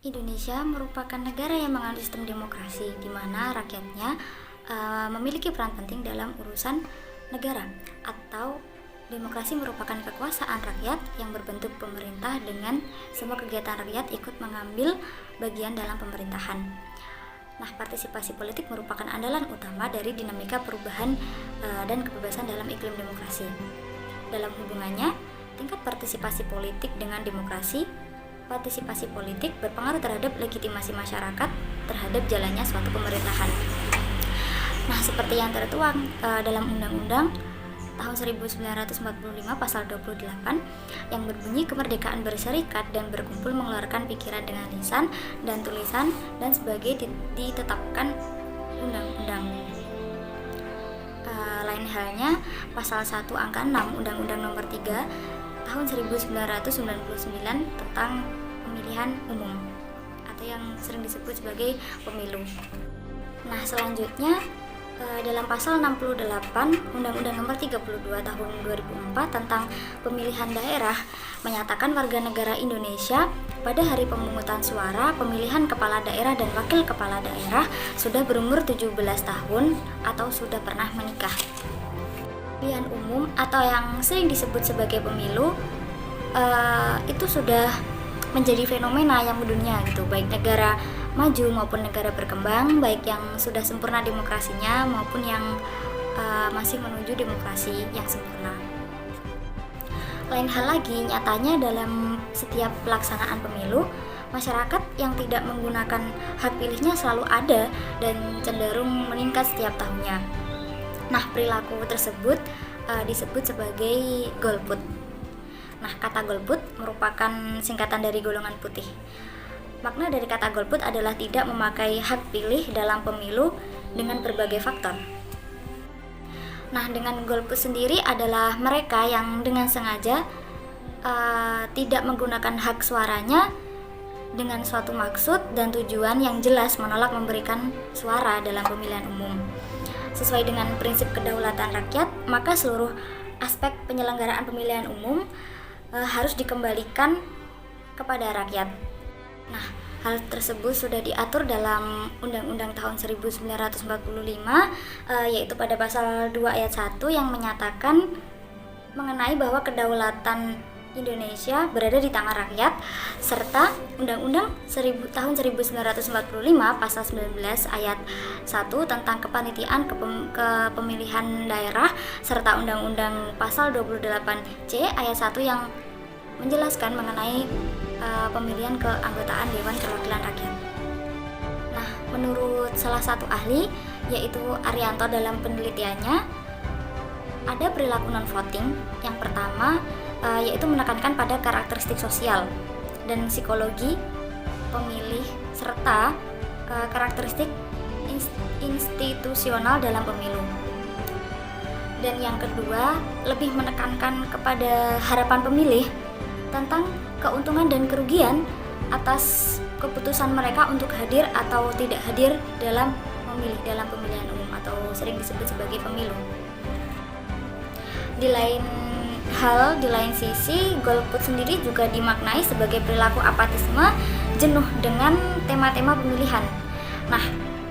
Indonesia merupakan negara yang menganut sistem demokrasi, di mana rakyatnya memiliki peran penting dalam urusan negara. Atau demokrasi merupakan kekuasaan rakyat yang berbentuk pemerintah dengan semua kegiatan rakyat ikut mengambil bagian dalam pemerintahan. Nah, partisipasi politik merupakan andalan utama dari dinamika perubahan dan kebebasan dalam iklim demokrasi. Dalam hubungannya, tingkat partisipasi politik dengan demokrasi, partisipasi politik berpengaruh terhadap legitimasi masyarakat terhadap jalannya suatu pemerintahan. Nah, seperti yang tertuang dalam Undang-Undang tahun 1945 pasal 28 yang berbunyi kemerdekaan berserikat dan berkumpul mengeluarkan pikiran dengan lisan dan tulisan dan sebagai ditetapkan undang-undang. Lain halnya pasal 1 angka 6 Undang-Undang Nomor 3 tahun 1999 tentang pemilihan umum atau yang sering disebut sebagai pemilu. Nah, selanjutnya dalam pasal 68 Undang-Undang Nomor 32 tahun 2004 tentang pemilihan daerah menyatakan warga negara Indonesia pada hari pemungutan suara pemilihan kepala daerah dan wakil kepala daerah sudah berumur 17 tahun atau sudah pernah menikah. Pemilihan umum atau yang sering disebut sebagai pemilu itu sudah menjadi fenomena yang mendunia gitu, baik negara maju maupun negara berkembang, baik yang sudah sempurna demokrasinya maupun yang masih menuju demokrasi yang sempurna. Lain hal lagi, nyatanya dalam setiap pelaksanaan pemilu, masyarakat yang tidak menggunakan hak pilihnya selalu ada dan cenderung meningkat setiap tahunnya. Nah, perilaku tersebut disebut sebagai golput. Nah, kata golput merupakan singkatan dari golongan putih. Makna dari kata golput adalah tidak memakai hak pilih dalam pemilu dengan berbagai faktor. Nah, dengan golput sendiri adalah mereka yang dengan sengaja tidak menggunakan hak suaranya dengan suatu maksud dan tujuan yang jelas menolak memberikan suara dalam pemilihan umum. Sesuai dengan prinsip kedaulatan rakyat, maka seluruh aspek penyelenggaraan pemilihan umum harus dikembalikan kepada rakyat. Nah, hal tersebut sudah diatur dalam Undang-Undang tahun 1945 yaitu pada pasal 2 ayat 1 yang menyatakan mengenai bahwa kedaulatan Indonesia berada di tangan rakyat, serta Undang-Undang tahun 1945 pasal 19 ayat 1 tentang kepanitiaan kepemilihan daerah, serta Undang-Undang pasal 28C ayat 1 yang menjelaskan mengenai pemilihan keanggotaan Dewan Perwakilan Rakyat. Nah, menurut salah satu ahli yaitu Arianto dalam penelitiannya, ada perilaku non-voting yang pertama yaitu menekankan pada karakteristik sosial dan psikologi pemilih serta karakteristik institusional dalam pemilu. Dan yang kedua, lebih menekankan kepada harapan pemilih tentang keuntungan dan kerugian atas keputusan mereka untuk hadir atau tidak hadir dalam pemilihan umum atau sering disebut sebagai pemilu. Di lain sisi, golput sendiri juga dimaknai sebagai perilaku apatisme jenuh dengan tema-tema pemilihan. Nah,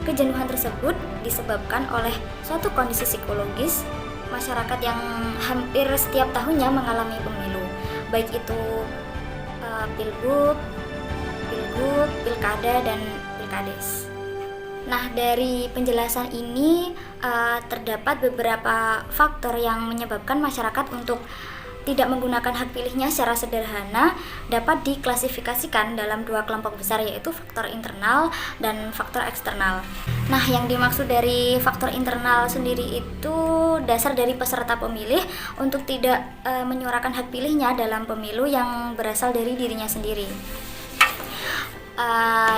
kejenuhan tersebut disebabkan oleh suatu kondisi psikologis masyarakat yang hampir setiap tahunnya mengalami pemilu, baik itu pilgub, pilkada, dan pilkades. Nah, dari penjelasan ini terdapat beberapa faktor yang menyebabkan masyarakat untuk tidak menggunakan hak pilihnya secara sederhana dapat diklasifikasikan dalam dua kelompok besar, yaitu faktor internal dan faktor eksternal. Nah, yang dimaksud dari faktor internal sendiri itu dasar dari peserta pemilih untuk tidak menyuarakan hak pilihnya dalam pemilu yang berasal dari dirinya sendiri.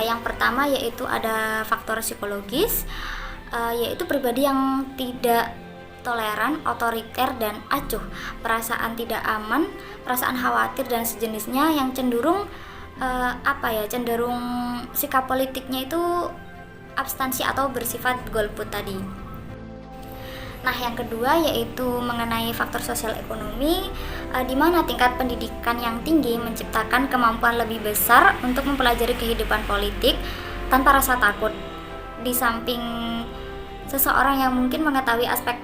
Yang pertama yaitu ada faktor psikologis, yaitu pribadi yang tidak toleran, otoriter, dan acuh, perasaan tidak aman, perasaan khawatir dan sejenisnya yang cenderung cenderung sikap politiknya itu abstansi atau bersifat golput tadi. Nah, yang kedua yaitu mengenai faktor sosial ekonomi, di mana tingkat pendidikan yang tinggi menciptakan kemampuan lebih besar untuk mempelajari kehidupan politik tanpa rasa takut. Di samping seseorang yang mungkin mengetahui aspek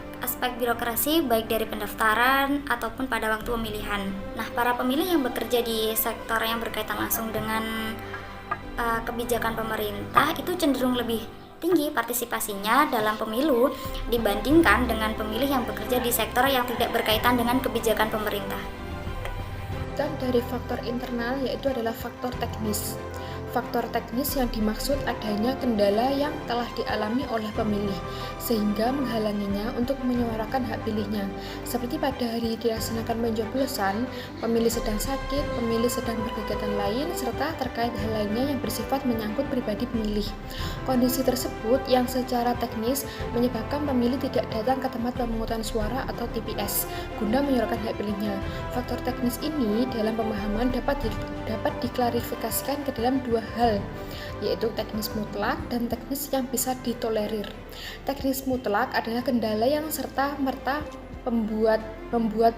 birokrasi baik dari pendaftaran ataupun pada waktu pemilihan. Nah, para pemilih yang bekerja di sektor yang berkaitan langsung dengan kebijakan pemerintah itu cenderung lebih tinggi partisipasinya dalam pemilu dibandingkan dengan pemilih yang bekerja di sektor yang tidak berkaitan dengan kebijakan pemerintah. Dan dari faktor internal yaitu adalah faktor teknis. Faktor teknis yang dimaksud adanya kendala yang telah dialami oleh pemilih sehingga menghalanginya untuk menyuarakan hak pilihnya. Seperti pada hari dilaksanakan pencoblosan, pemilih sedang sakit, pemilih sedang berkegiatan lain, serta terkait hal lainnya yang bersifat menyangkut pribadi pemilih. Kondisi tersebut yang secara teknis menyebabkan pemilih tidak datang ke tempat pemungutan suara atau TPS guna menyuarakan hak pilihnya. Faktor teknis ini dalam pemahaman dapat diklarifikasikan ke dalam dua hal, yaitu teknis mutlak dan teknis yang bisa ditolerir. Teknis mutlak adalah kendala yang serta-merta membuat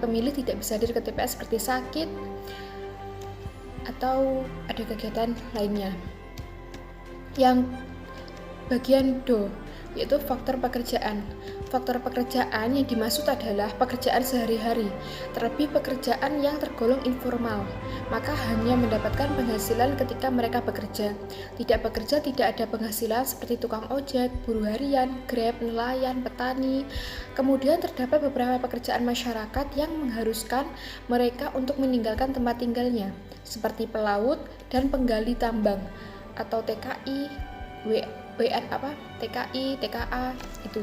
pemilih tidak bisa hadir ke TPS seperti sakit atau ada kegiatan lainnya. Yang bagian do, yaitu faktor pekerjaan. Faktor pekerjaan yang dimaksud adalah pekerjaan sehari-hari, terlebih pekerjaan yang tergolong informal, maka hanya mendapatkan penghasilan ketika mereka bekerja. Tidak bekerja tidak ada penghasilan seperti tukang ojek, buruh harian, grab, nelayan, petani. Kemudian terdapat beberapa pekerjaan masyarakat yang mengharuskan mereka untuk meninggalkan tempat tinggalnya, seperti pelaut dan penggali tambang atau TKI, TKI, TKA itu.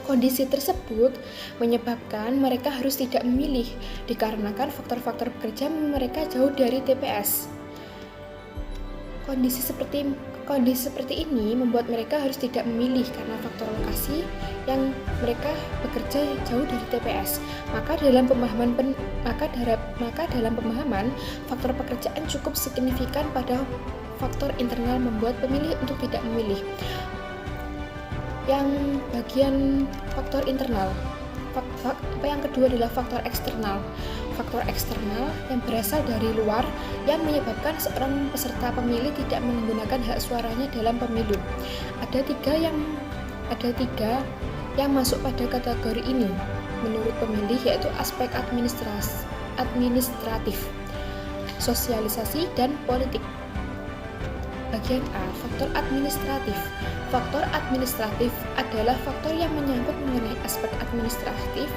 Kondisi tersebut menyebabkan mereka harus tidak memilih dikarenakan faktor-faktor bekerja mereka jauh dari TPS. Kondisi seperti ini membuat mereka harus tidak memilih karena faktor lokasi yang mereka bekerja jauh dari TPS. Maka dalam pemahaman faktor pekerjaan cukup signifikan pada faktor internal membuat pemilih untuk tidak memilih. Yang bagian faktor internal, yang kedua adalah faktor eksternal. Faktor eksternal yang berasal dari luar yang menyebabkan seorang peserta pemilih tidak menggunakan hak suaranya dalam pemilu. Ada tiga yang masuk pada kategori ini menurut pemilih, yaitu aspek administratif, sosialisasi, dan politik. Bagian A, faktor administratif. Faktor administratif adalah faktor yang menyangkut mengenai aspek administratif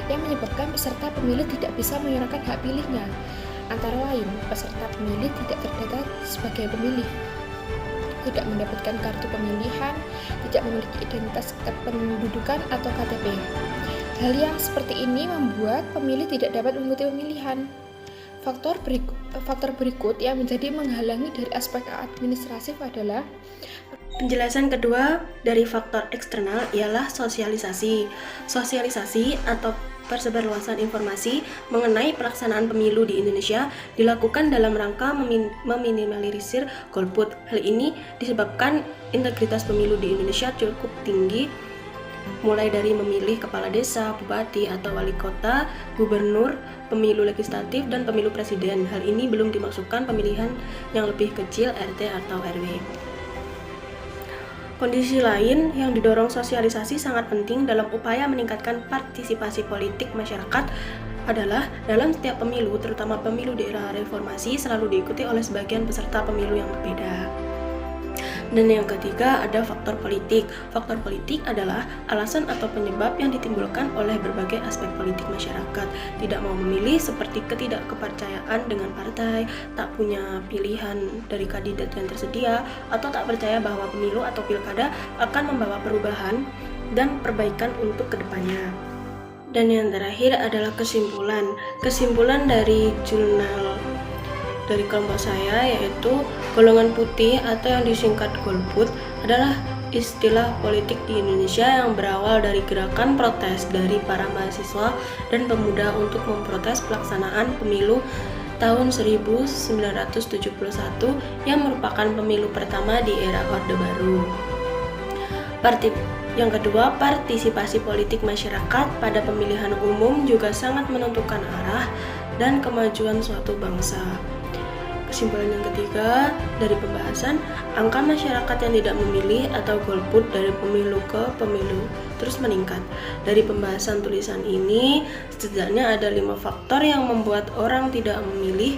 yang menyebabkan peserta pemilih tidak bisa menyuarakan hak pilihnya. Antara lain, peserta pemilih tidak terdata sebagai pemilih, tidak mendapatkan kartu pemilihan, tidak memiliki identitas kependudukan atau KTP. Hal yang seperti ini membuat pemilih tidak dapat mengikuti pemilihan. Faktor berikut yang menjadi menghalangi dari aspek administratif adalah penjelasan kedua dari faktor eksternal ialah sosialisasi. Sosialisasi atau persebarluasan informasi mengenai pelaksanaan pemilu di Indonesia dilakukan dalam rangka meminimalisir golput. Hal ini disebabkan integritas pemilu di Indonesia cukup tinggi, mulai dari memilih kepala desa, bupati atau wali kota, gubernur, pemilu legislatif, dan pemilu presiden. Hal ini belum dimasukkan pemilihan yang lebih kecil RT atau RW. Kondisi lain yang didorong sosialisasi sangat penting dalam upaya meningkatkan partisipasi politik masyarakat adalah dalam setiap pemilu, terutama pemilu di era reformasi, selalu diikuti oleh sebagian peserta pemilu yang berbeda. Dan yang ketiga ada faktor politik. Faktor politik adalah alasan atau penyebab yang ditimbulkan oleh berbagai aspek politik masyarakat. Tidak mau memilih seperti ketidakkepercayaan dengan partai, tak punya pilihan dari kandidat yang tersedia, atau tak percaya bahwa pemilu atau pilkada akan membawa perubahan dan perbaikan untuk kedepannya. Dan yang terakhir adalah kesimpulan. Kesimpulan dari jurnal dari kelompok saya, yaitu golongan putih atau yang disingkat golput adalah istilah politik di Indonesia yang berawal dari gerakan protes dari para mahasiswa dan pemuda untuk memprotes pelaksanaan pemilu tahun 1971 yang merupakan pemilu pertama di era Orde Baru. Yang kedua, partisipasi politik masyarakat pada pemilihan umum juga sangat menentukan arah dan kemajuan suatu bangsa. Kesimpulan yang ketiga, dari pembahasan, angka masyarakat yang tidak memilih atau golput dari pemilu ke pemilu terus meningkat. Dari pembahasan tulisan ini, setidaknya ada 5 faktor yang membuat orang tidak memilih,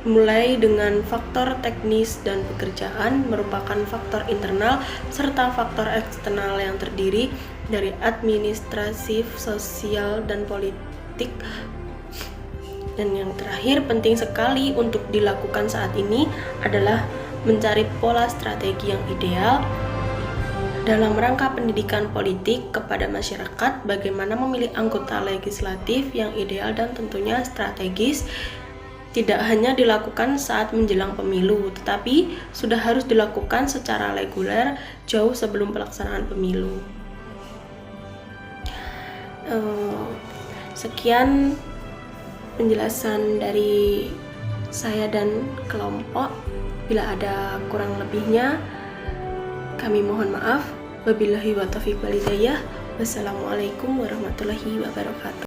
mulai dengan faktor teknis dan pekerjaan merupakan faktor internal, serta faktor eksternal yang terdiri dari administratif, sosial, dan politik. Dan yang terakhir, penting sekali untuk dilakukan saat ini adalah mencari pola strategi yang ideal dalam rangka pendidikan politik kepada masyarakat, bagaimana memilih anggota legislatif yang ideal dan tentunya strategis. Tidak hanya dilakukan saat menjelang pemilu, tetapi sudah harus dilakukan secara reguler jauh sebelum pelaksanaan pemilu. Sekian penjelasan dari saya dan kelompok. Bila ada kurang lebihnya, kami mohon maaf. Wabillahi wa taufiq wal hidayah. Wassalamualaikum warahmatullahi wabarakatuh.